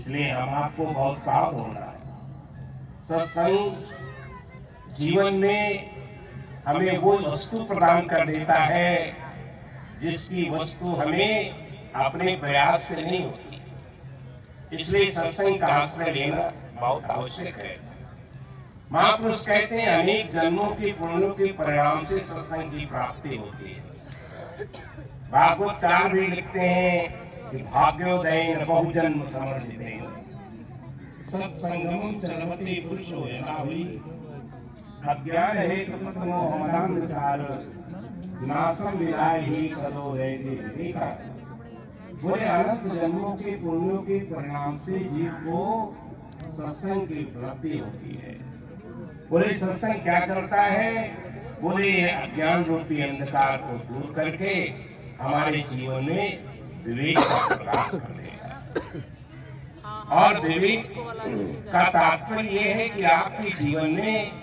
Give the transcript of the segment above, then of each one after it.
इसलिए हम आपको बहुत सावध होना है। सत्संग जीवन में हमें वो वस्तु प्रदान कर देता है जिसकी वस्तु हमें अपने प्रयास से नहीं होती। इसलिए सत्संग का आश्रय लेना बहुत आवश्यक है। महापुरुष कहते हैं अनेक जन्मों के पुण्यों के परिणाम से सत्संग की प्राप्ति होती है। भागवतकार भी लिखते हैं कि भाग्योदय बहुजन्म समर्जिते सत्संगम चलवते पुरुषो यथा हुई अज्ञान हेतु मदांधकार नासम विलाय ही करो देखा। बोले अनंत जन्मों के पुण्यों के परिणाम से जीव को सत्संग की प्राप्ति होती है। बोले सत्संग क्या करता है? बोले अज्ञान रूपी अंधकार को दूर करके हमारे जीवन में विवेक का प्रकाश कर देगा। और विवेक का तात्पर्य यह है कि आपके जीवन में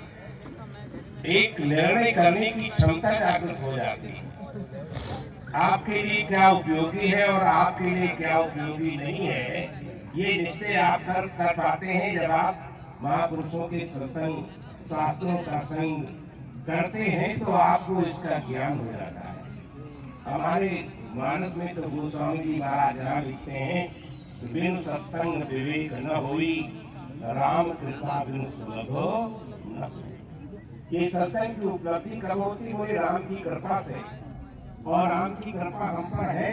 एक निर्णय करने की क्षमता जागृत हो जाती है। आपके लिए क्या उपयोगी है और आपके लिए क्या उपयोगी नहीं है, ये निश्चय आप कर पाते हैं जब आप महापुरुषों के सत्संग शास्त्रों का संग करते हैं, तो आपको इसका ज्ञान हो जाता है। हमारे मानस में तो गोस्वामी जी महाराज यहाँ लिखते हैं, बिन सत्संग विवेक न होई, राम कृपा बिन सुलभो न सोई। ये सत्संग की उपलब्धि कब होती? बोले राम की कृपा से। और राम की कृपा हम पर है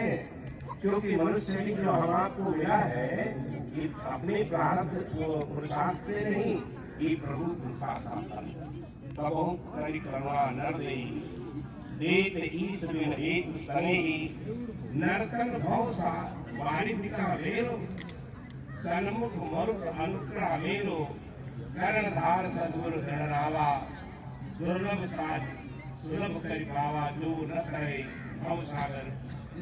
क्योंकि मनुष्य शरीर जो हम आपको मिला है ये अपने प्रारब्ध पुरुषार्थ से नहीं, ये प्रभु कृपा का फल। तब हम करी करवा नर देत ईश बिन एक सने ही नरतन भव सा वारिधिका वेरो सन्मुख मरुत अनुग्रह वेरो कर्णधार सद्गुरु गणरावा दुर्लभ साज सुलभ कर पावा जो न करे भव सागर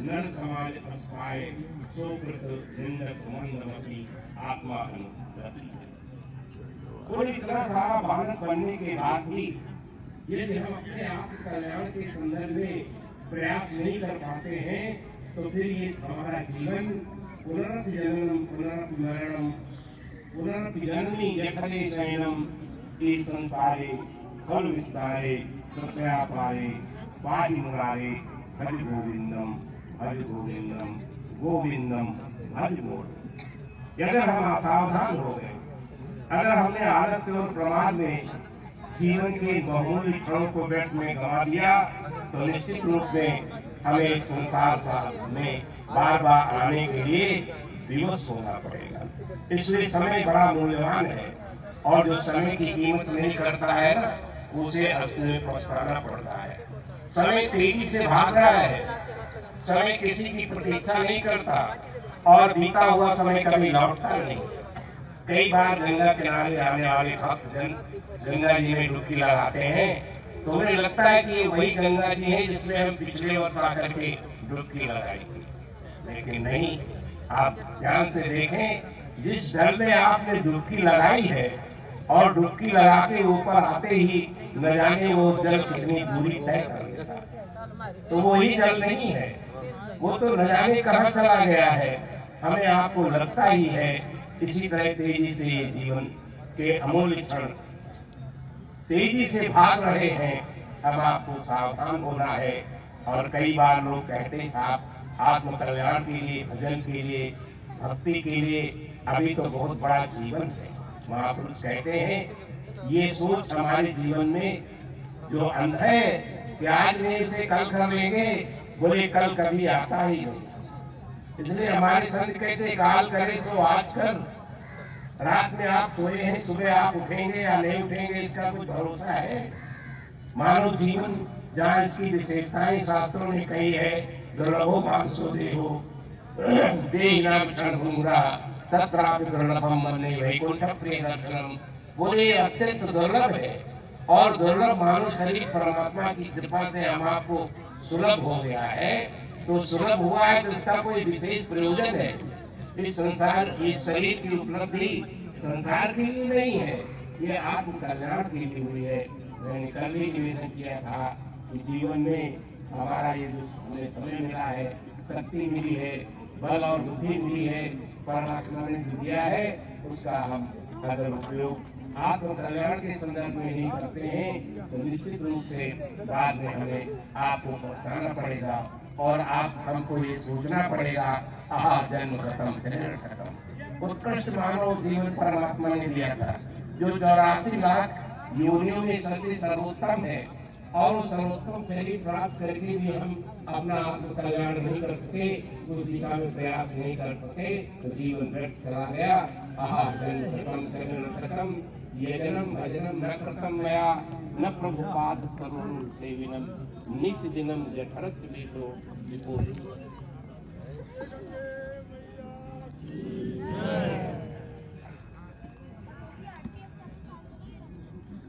नर समाज अस्पाए सोकृत निंदक मंदमती आत्मा अनुगति। कोई इतना सारा बालक बनने के बाद भी यदि हम अपने आप कल्याण के संदर्भ में प्रयास नहीं कर पाते हैं तो फिर ये हमारा जीवन पुनरपि जननम पुनरपि मरणम पुनरपि जननी जठरे शयनम ये संसारे फल विस्तारे कृपया पारे पाहि मुरारे हरि गोविंदम गोविंदम हरि बोल। अगर हम असावधान हो गए, अगर हमने आलस्य और प्रमाद में जीवन के बहुमूल्य क्षणों को व्यर्थ में गंवा दिया तो निश्चित रूप में हमें इस संसार में बार बार आने के लिए विवश होना पड़ेगा। इसलिए समय बड़ा मूल्यवान है और जो समय की कीमत नहीं करता है ना, उसे अंत में पछताना पड़ता है। समय तेजी से भाग रहा है, समय किसी की प्रतीक्षा नहीं करता और बीता हुआ समय कभी लौटता नहीं। कई बार गंगा किनारे आने वाले भक्त जन गंगा जी में डुबकी लगाते हैं तो उन्हें लगता है कि ये वही गंगा जी है जिसमें हम पिछले वर्ष आकर के डुबकी लगाई थी, लेकिन नहीं। आप ध्यान से देखें, जिस जल में आपने डुबकी लगाई है और डुबकी लगा के ऊपर आते ही न जाने वो जल कितनी दूरी तय कर देता, तो वो ही जल नहीं है, वो तो न जाने कहाँ चला गया है। हमें आपको लगता ही है। इसी तरह तेजी से ये जीवन के अमूल्य क्षण तेजी से भाग रहे हैं। अब आपको सावधान होना है। और कई बार लोग कहते हैं साहब आत्म कल्याण के लिए, भजन के लिए, भक्ति के लिए अभी तो बहुत बड़ा जीवन है। महापुरुष कहते हैं ये सोच हमारे जीवन में जो अंध है कि आज में इसे कल कर लेंगे, बोले कल कभी आता ही नहीं। इसलिए हमारे संत कहते हैं काल करे सो आज कर। रात में आप सोए हैं, सुबह आप उठेंगे या नहीं उठेंगे इसका कुछ भरोसा है? मानव जीवन जहाँ इसकी विशेषताएं शास्त्रों ने कही है, दुर्लभो मानसो देहो देहिनाम क्षण भूंगा तत्रापि दुर्लभम मन्ये वैकुंठ प्रिय दर्शनम। बोले अत्यंत दुर्लभ है और दुर्लभ मानव शरीर परमात्मा की कृपा से हम आपको सुलभ हो गया है। तो सुलभ हुआ है तो इसका कोई विशेष प्रयोजन है? इस संसार, इस शरीर की उपलब्धि संसार के लिए नहीं है, ये आत्म कल्याण के लिए हुई है। मैंने कल ही निवेदन किया था कि जीवन में हमारा ये जो हमें समय मिला है, शक्ति मिली है, बल और बुद्धि मिली है, परमात्मा ने जो दिया है उसका हम अगर उपयोग आत्म कल्याण के संदर्भ में नहीं करते हैं तो निश्चित रूप से बाद में हमें आपको पछताना पड़ेगा और आप हमको ये सोचना पड़ेगा आहा जन्म खत्म शरीर खत्म। उत्कृष्ट मानव जीवन परमात्मा ने दिया था जो 84 लाख योनियों में सबसे सर्वोत्तम है और उस सर्वोत्तम शरीर प्राप्त करके भी हम अपना आत्म कल्याण नहीं कर सके, उस दिशा में प्रयास नहीं कर सके तो जीवन व्यर्थ चला गया। आहा जन्म खत्म शरीर खत्म, ये जन्म अजन्म न कृतम मया न प्रभुपाद स्वरूप सेविनम निस दिनम जठरस विदो विपुल।